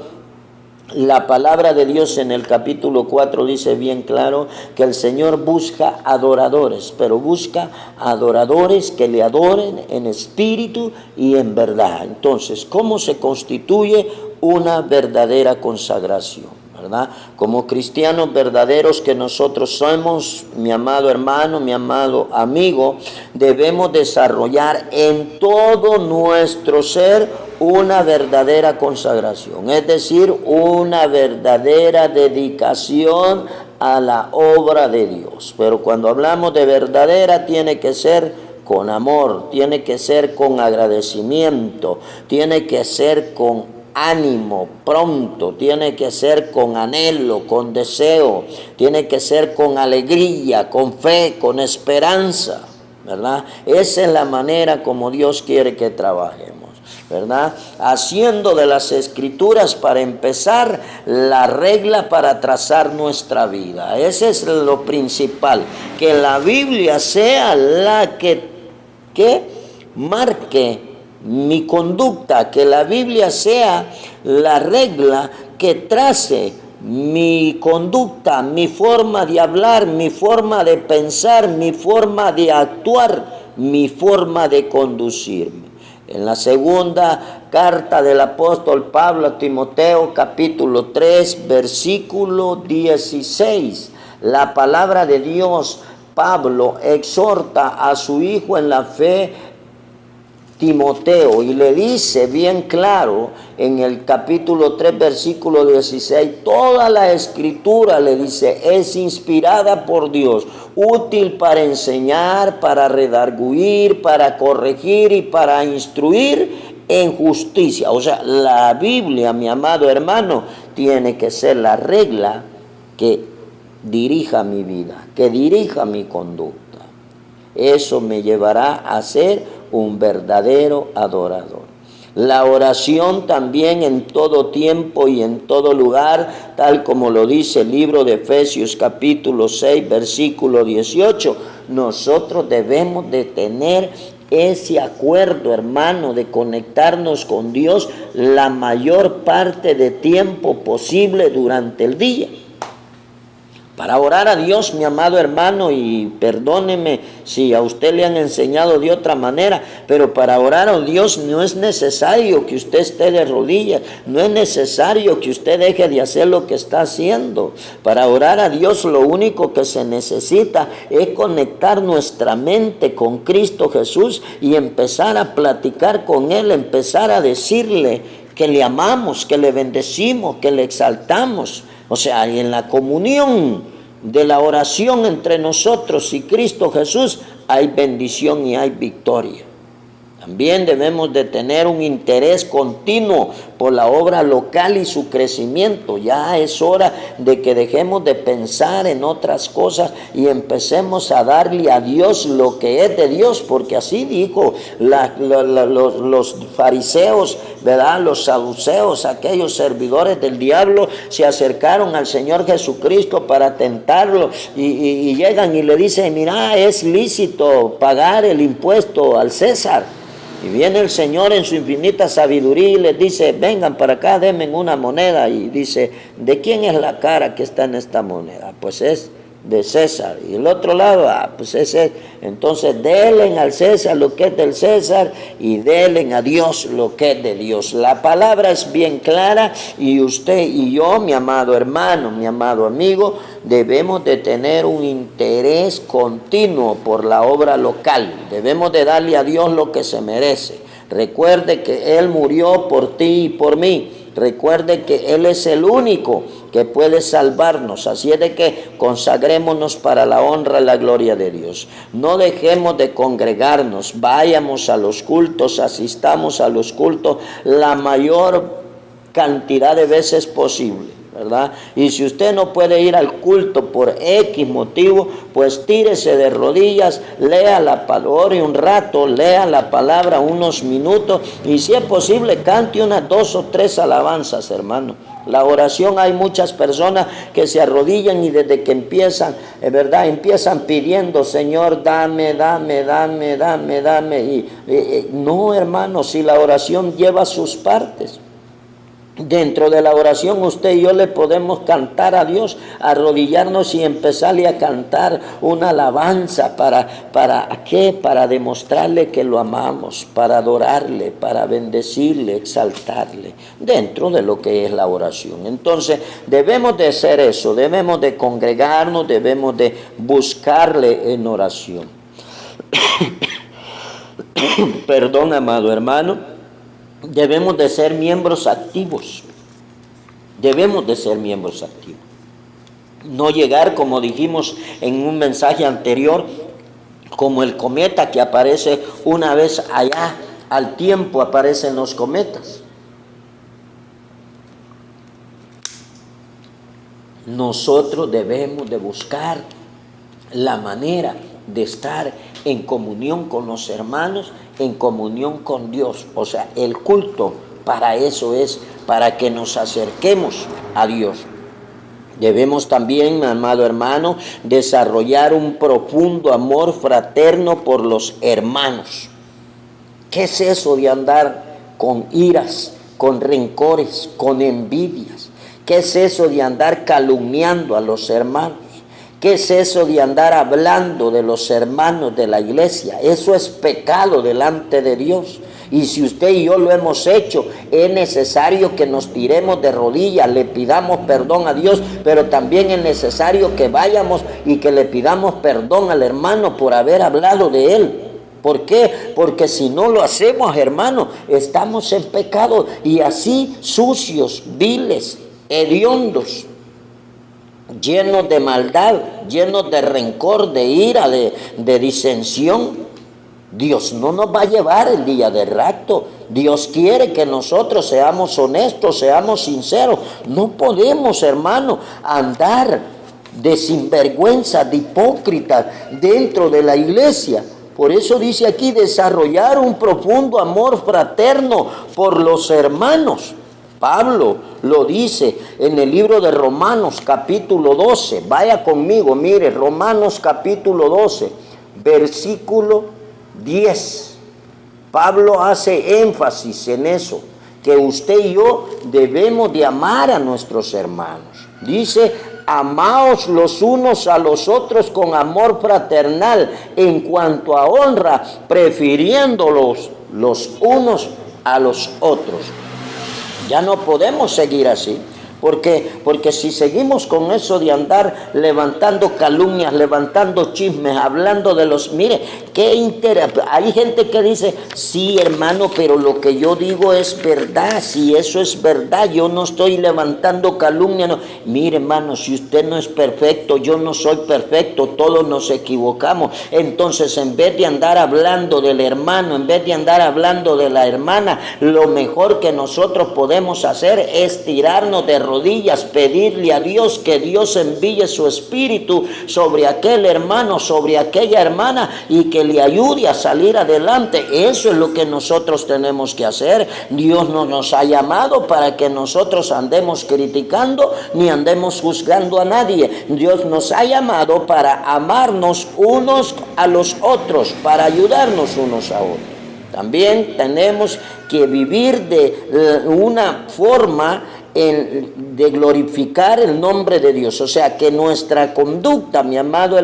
La palabra de Dios en el capítulo 4 dice bien claro que el Señor busca adoradores, pero busca adoradores que le adoren en espíritu y en verdad. Entonces, ¿cómo se constituye una verdadera consagración? ¿Verdad? Como cristianos verdaderos que nosotros somos, mi amado hermano, mi amado amigo, debemos desarrollar en todo nuestro ser una verdadera consagración, es decir, una verdadera dedicación a la obra de Dios. Pero cuando hablamos de verdadera, tiene que ser con amor, tiene que ser con agradecimiento, tiene que ser con ánimo pronto, tiene que ser con anhelo, con deseo, tiene que ser con alegría, con fe, con esperanza, ¿verdad? Esa es la manera como Dios quiere que trabajemos, ¿verdad? Haciendo de las Escrituras, para empezar, la regla para trazar nuestra vida. Ese es lo principal, que la Biblia sea la que marque mi conducta, que la Biblia sea la regla que trace mi conducta, mi forma de hablar, mi forma de pensar, mi forma de actuar, mi forma de conducirme. En la segunda carta del apóstol Pablo a Timoteo, capítulo 3, versículo 16, la palabra de Dios, Pablo exhorta a su hijo en la fe, Timoteo, y le dice bien claro en el capítulo 3, versículo 16, toda la Escritura, le dice, es inspirada por Dios, útil para enseñar, para redarguir, para corregir y para instruir en justicia. O sea, la Biblia, mi amado hermano, tiene que ser la regla que dirija mi vida, que dirija mi conducta. Eso me llevará a ser un verdadero adorador. La oración también en todo tiempo y en todo lugar, tal como lo dice el libro de Efesios capítulo 6, versículo 18, nosotros debemos de tener ese acuerdo, hermano, de conectarnos con Dios la mayor parte de tiempo posible durante el día. Para orar a Dios, mi amado hermano, y perdóneme si a usted le han enseñado de otra manera, pero para orar a Dios no es necesario que usted esté de rodillas, no es necesario que usted deje de hacer lo que está haciendo. Para orar a Dios lo único que se necesita es conectar nuestra mente con Cristo Jesús y empezar a platicar con Él, empezar a decirle que le amamos, que le bendecimos, que le exaltamos. O sea, en la comunión de la oración entre nosotros y Cristo Jesús hay bendición y hay victoria. También debemos de tener un interés continuo por la obra local y su crecimiento. Ya es hora de que dejemos de pensar en otras cosas y empecemos a darle a Dios lo que es de Dios, porque así dijo los fariseos, ¿verdad? Los saduceos, aquellos servidores del diablo, se acercaron al Señor Jesucristo para tentarlo y llegan y le dicen, mira, es lícito pagar el impuesto al César. Y viene el Señor en su infinita sabiduría y les dice, vengan para acá, denme una moneda. Y dice, ¿de quién es la cara que está en esta moneda? Pues es de César. Y el otro lado, pues ese. Entonces denle al César lo que es del César y denle a Dios lo que es de Dios. La palabra es bien clara y usted y yo, mi amado hermano, mi amado amigo, debemos de tener un interés continuo por la obra local. Debemos de darle a Dios lo que se merece. Recuerde que Él murió por ti y por mí. Recuerde que Él es el único que puede salvarnos. Así es de que consagrémonos para la honra y la gloria de Dios. No dejemos de congregarnos. Vayamos a los cultos, asistamos a los cultos la mayor cantidad de veces posible, ¿verdad? Y si usted no puede ir al culto por X motivo, pues tírese de rodillas, lea la palabra un rato, lea la palabra unos minutos y si es posible cante unas 2 o 3 alabanzas, hermano. La oración, hay muchas personas que se arrodillan y desde que empiezan, ¿verdad? Empiezan pidiendo, Señor, dame, dame, dame, dame, dame. No, hermano, si la oración lleva sus partes. Dentro de la oración usted y yo le podemos cantar a Dios, arrodillarnos y empezarle a cantar una alabanza. ¿Para qué? Para demostrarle que lo amamos, para adorarle, para bendecirle, exaltarle, dentro de lo que es la oración. Entonces debemos de hacer eso, debemos de congregarnos, debemos de buscarle en oración. Perdón, amado hermano. Debemos de ser miembros activos. Debemos de ser miembros activos. No llegar, como dijimos en un mensaje anterior, como el cometa que aparece una vez allá, al tiempo aparecen los cometas. Nosotros debemos de buscar la manera de estar en comunión con los hermanos, en comunión con Dios. O sea, el culto para eso es, para que nos acerquemos a Dios. Debemos también, amado hermano, desarrollar un profundo amor fraterno por los hermanos. ¿Qué es eso de andar con iras, con rencores, con envidias? ¿Qué es eso de andar calumniando a los hermanos? ¿Qué es eso de andar hablando de los hermanos de la iglesia? Eso es pecado delante de Dios. Y si usted y yo lo hemos hecho, es necesario que nos tiremos de rodillas, le pidamos perdón a Dios, pero también es necesario que vayamos y que le pidamos perdón al hermano por haber hablado de él. ¿Por qué? Porque si no lo hacemos, hermano, estamos en pecado y así sucios, viles, hediondos, llenos de maldad, llenos de rencor, de ira, de disensión. Dios no nos va a llevar el día del rapto. Dios quiere que nosotros seamos honestos, seamos sinceros. No podemos, hermano, andar de sinvergüenza, de hipócritas dentro de la iglesia. Por eso dice aquí, desarrollar un profundo amor fraterno por los hermanos. Pablo lo dice en el libro de Romanos capítulo 12. Vaya conmigo, mire, Romanos capítulo 12, versículo 10. Pablo hace énfasis en eso, que usted y yo debemos de amar a nuestros hermanos. Dice, amaos los unos a los otros con amor fraternal, en cuanto a honra, prefiriéndolos los unos a los otros. Ya no podemos seguir así. Porque si seguimos con eso de andar levantando calumnias, levantando chismes, hablando de los... Mire, hay gente que dice, sí, hermano, pero lo que yo digo es verdad. Si eso es verdad, yo no estoy levantando calumnias. No. Mire, hermano, si usted no es perfecto, yo no soy perfecto, todos nos equivocamos. Entonces, en vez de andar hablando del hermano, en vez de andar hablando de la hermana, lo mejor que nosotros podemos hacer es tirarnos de rodillas, pedirle a Dios que Dios envíe su espíritu sobre aquel hermano, sobre aquella hermana, y que le ayude a salir adelante. Eso es lo que nosotros tenemos que hacer. Dios no nos ha llamado para que nosotros andemos criticando ni andemos juzgando a nadie. Dios nos ha llamado para amarnos unos a los otros, para ayudarnos unos a otros. También tenemos que vivir de una forma de glorificar el nombre de Dios. O sea, que nuestra conducta, mi amado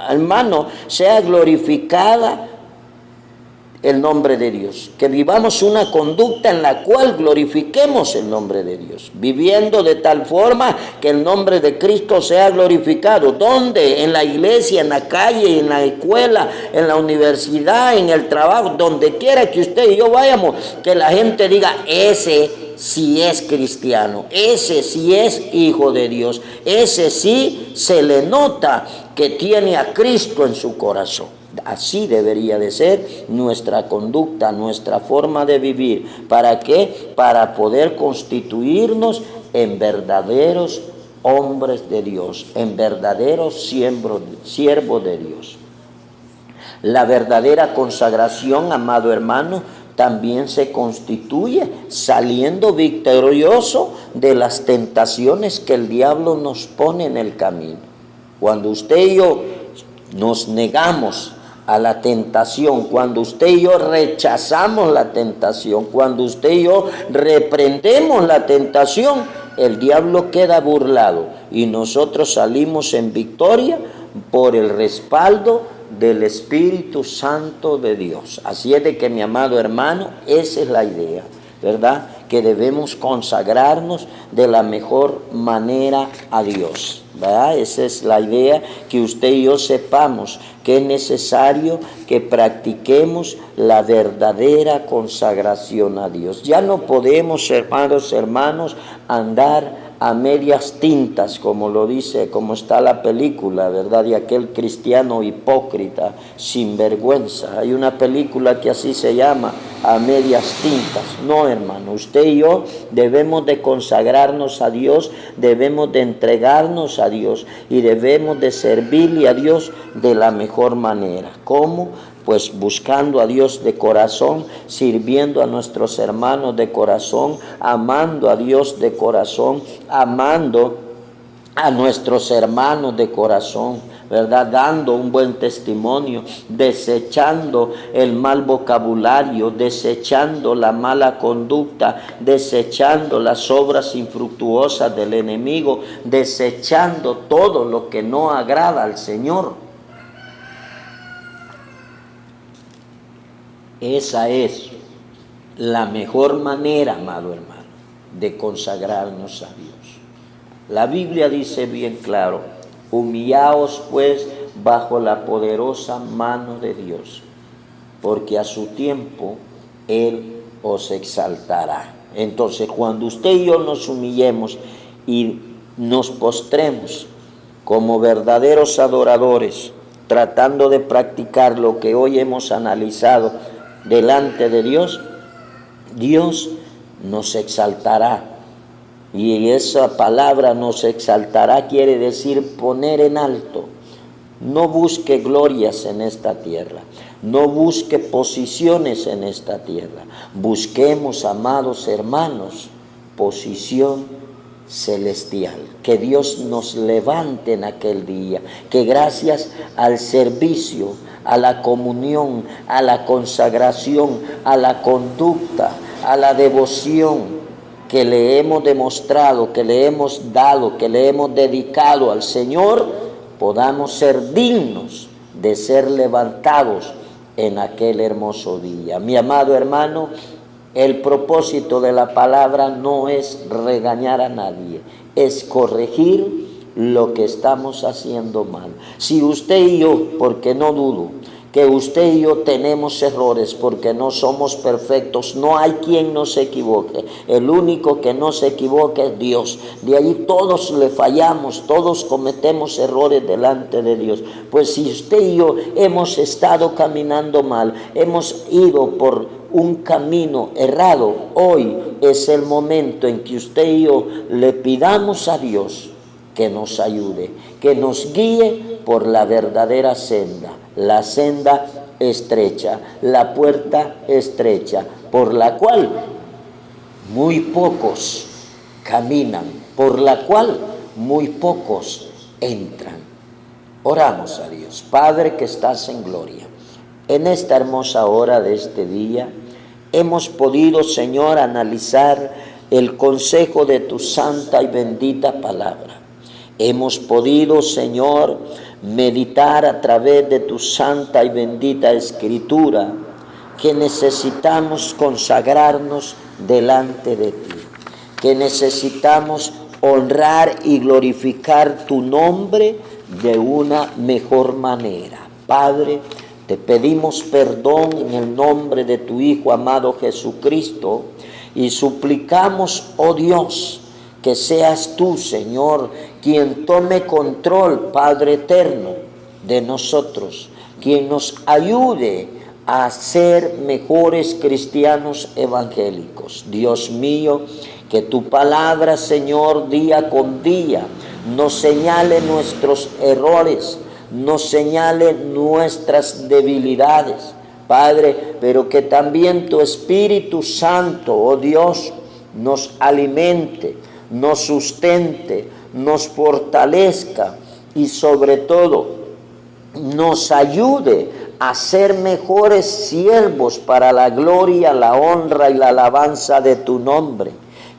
hermano, sea glorificada el nombre de Dios. Que vivamos una conducta en la cual glorifiquemos el nombre de Dios. Viviendo de tal forma que el nombre de Cristo sea glorificado. ¿Dónde? En la iglesia, en la calle, en la escuela, en la universidad, en el trabajo, donde quiera que usted y yo vayamos, que la gente diga, ese sí es cristiano, ese sí es hijo de Dios, ese sí se le nota que tiene a Cristo en su corazón. Así debería de ser nuestra conducta, nuestra forma de vivir. ¿Para qué? Para poder constituirnos en verdaderos hombres de Dios, en verdaderos siervos de Dios. La verdadera consagración, amado hermano, también se constituye saliendo victorioso de las tentaciones que el diablo nos pone en el camino. Cuando usted y yo nos negamos a la tentación, cuando usted y yo rechazamos la tentación, cuando usted y yo reprendemos la tentación, el diablo queda burlado y nosotros salimos en victoria por el respaldo del Espíritu Santo de Dios. Así es de que, mi amado hermano, esa es la idea, ¿verdad? Que debemos consagrarnos de la mejor manera a Dios, ¿verdad? Esa es la idea, que usted y yo sepamos que es necesario que practiquemos la verdadera consagración a Dios. Ya no podemos, hermanos, andar a medias tintas, como lo dice, como está la película, ¿verdad? De aquel cristiano hipócrita, sinvergüenza. Hay una película que así se llama, A medias tintas. No, hermano, usted y yo debemos de consagrarnos a Dios, debemos de entregarnos a Dios y debemos de servirle a Dios de la mejor manera. ¿Cómo? Pues buscando a Dios de corazón, sirviendo a nuestros hermanos de corazón, amando a Dios de corazón, amando a nuestros hermanos de corazón, ¿verdad? Dando un buen testimonio, desechando el mal vocabulario, desechando la mala conducta, desechando las obras infructuosas del enemigo, desechando todo lo que no agrada al Señor. Esa es la mejor manera, amado hermano, de consagrarnos a Dios. La Biblia dice bien claro: humillaos pues bajo la poderosa mano de Dios, porque a su tiempo Él os exaltará. Entonces, cuando usted y yo nos humillemos y nos postremos como verdaderos adoradores, tratando de practicar lo que hoy hemos analizado delante de Dios, Dios nos exaltará. Y esa palabra nos exaltará quiere decir poner en alto. No busque glorias en esta tierra, no busque posiciones en esta tierra. Busquemos, amados hermanos, posición celestial. Que Dios nos levante en aquel día, que gracias al servicio, a la comunión, a la consagración, a la conducta, a la devoción que le hemos demostrado, que le hemos dado, que le hemos dedicado al Señor, podamos ser dignos de ser levantados en aquel hermoso día. Mi amado hermano, el propósito de la palabra no es regañar a nadie, es corregir lo que estamos haciendo mal. Si usted y yo, porque no dudo que usted y yo tenemos errores, porque no somos perfectos, no hay quien no se equivoque, el único que no se equivoca es Dios. De ahí todos le fallamos, todos cometemos errores delante de Dios. Pues si usted y yo hemos estado caminando mal, hemos ido por un camino errado, hoy es el momento en que usted y yo le pidamos a Dios que nos ayude, que nos guíe por la verdadera senda, la senda estrecha, la puerta estrecha, por la cual muy pocos caminan, por la cual muy pocos entran. Oramos a Dios. Padre que estás en gloria, en esta hermosa hora de este día, hemos podido, Señor, analizar el consejo de tu santa y bendita palabra. Hemos podido, Señor, meditar a través de tu santa y bendita escritura que necesitamos consagrarnos delante de ti, que necesitamos honrar y glorificar tu nombre de una mejor manera. Padre, te pedimos perdón en el nombre de tu Hijo amado Jesucristo y suplicamos, oh Dios, que seas tú, Señor, quien tome control, Padre eterno, de nosotros, quien nos ayude a ser mejores cristianos evangélicos. Dios mío, que tu palabra, Señor, día con día nos señale nuestros errores, nos señale nuestras debilidades, Padre, pero que también tu Espíritu Santo, oh Dios, nos alimente, nos sustente, nos fortalezca y sobre todo nos ayude a ser mejores siervos para la gloria, la honra y la alabanza de tu nombre.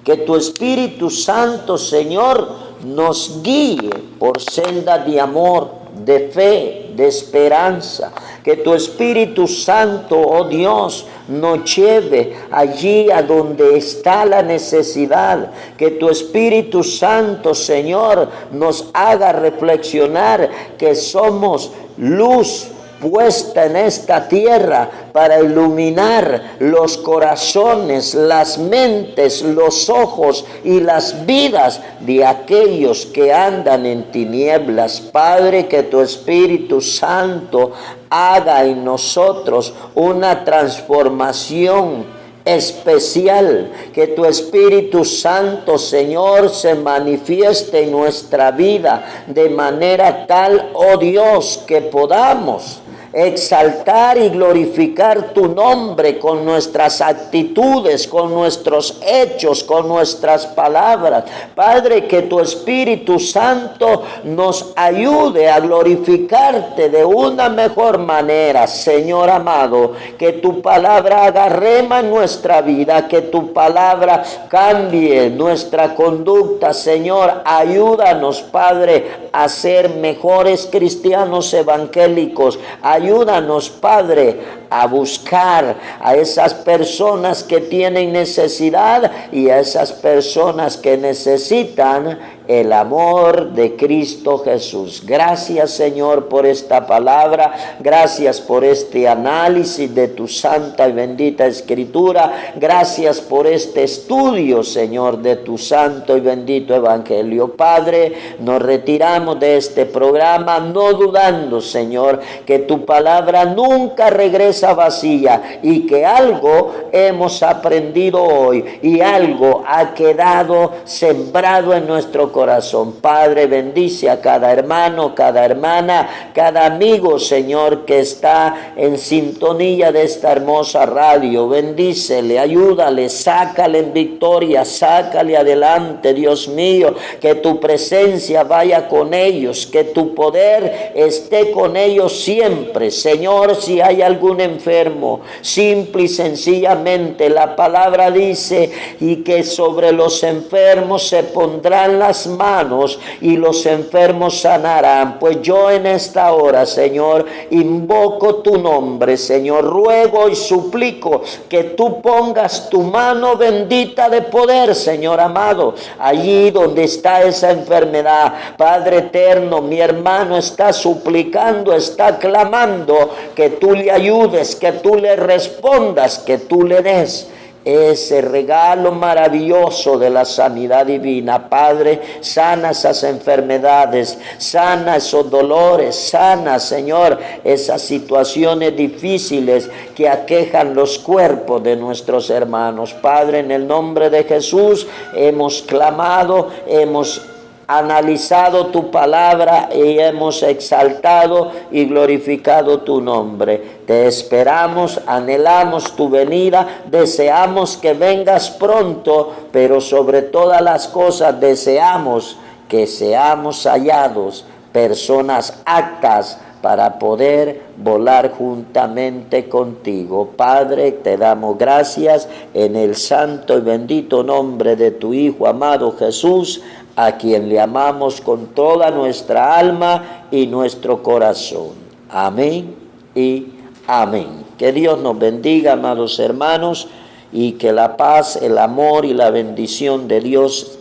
Que tu Espíritu Santo, Señor, nos guíe por sendas de amor, de fe, de esperanza. Que tu Espíritu Santo, oh Dios, nos lleve allí a donde está la necesidad. Que tu Espíritu Santo, Señor, nos haga reflexionar que somos luz puesta en esta tierra para iluminar los corazones, las mentes, los ojos y las vidas de aquellos que andan en tinieblas. Padre, que tu Espíritu Santo haga en nosotros una transformación especial. Que tu Espíritu Santo, Señor, se manifieste en nuestra vida de manera tal, oh Dios, que podamos exaltar y glorificar tu nombre con nuestras actitudes, con nuestros hechos, con nuestras palabras. Padre, que tu Espíritu Santo nos ayude a glorificarte de una mejor manera. Señor amado, que tu palabra haga rema en nuestra vida, que tu palabra cambie nuestra conducta. Señor, ayúdanos, Padre, a ser mejores cristianos evangélicos. Ayúdanos, Padre, a buscar a esas personas que tienen necesidad y a esas personas que necesitan el amor de Cristo Jesús. Gracias, Señor, por esta palabra. Gracias por este análisis de tu santa y bendita Escritura. Gracias por este estudio, Señor, de tu santo y bendito Evangelio. Padre, nos retiramos de este programa no dudando, Señor, que tu palabra nunca regresa vacía y que algo hemos aprendido hoy y algo ha quedado sembrado en nuestro corazón. Padre, bendice a cada hermano, cada hermana, cada amigo, Señor, que está en sintonía de esta hermosa radio. Bendícele, ayúdale, sácale en victoria, sácale adelante, Dios mío, que tu presencia vaya con ellos, que tu poder esté con ellos siempre. Señor, si hay algún enfermo, simple y sencillamente la palabra dice, y que sobre los enfermos se pondrán las manos y los enfermos sanarán. Pues yo en esta hora, Señor, invoco tu nombre, Señor, ruego y suplico que tú pongas tu mano bendita de poder, Señor amado, allí donde está esa enfermedad. Padre eterno, mi hermano está suplicando, está clamando que tú le ayudes, que tú le respondas, que tú le des ese regalo maravilloso de la sanidad divina. Padre, sana esas enfermedades, sana esos dolores, sana, Señor, esas situaciones difíciles que aquejan los cuerpos de nuestros hermanos. Padre, en el nombre de Jesús hemos clamado, hemos analizado tu palabra y hemos exaltado y glorificado tu nombre. Te esperamos, anhelamos tu venida, deseamos que vengas pronto, pero sobre todas las cosas deseamos que seamos hallados personas aptas para poder volar juntamente contigo. Padre, te damos gracias en el santo y bendito nombre de tu Hijo amado Jesús, a quien le amamos con toda nuestra alma y nuestro corazón. Amén y amén. Que Dios nos bendiga, amados hermanos, y que la paz, el amor y la bendición de Dios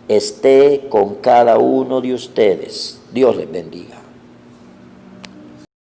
esté con cada uno de ustedes. Dios les bendiga.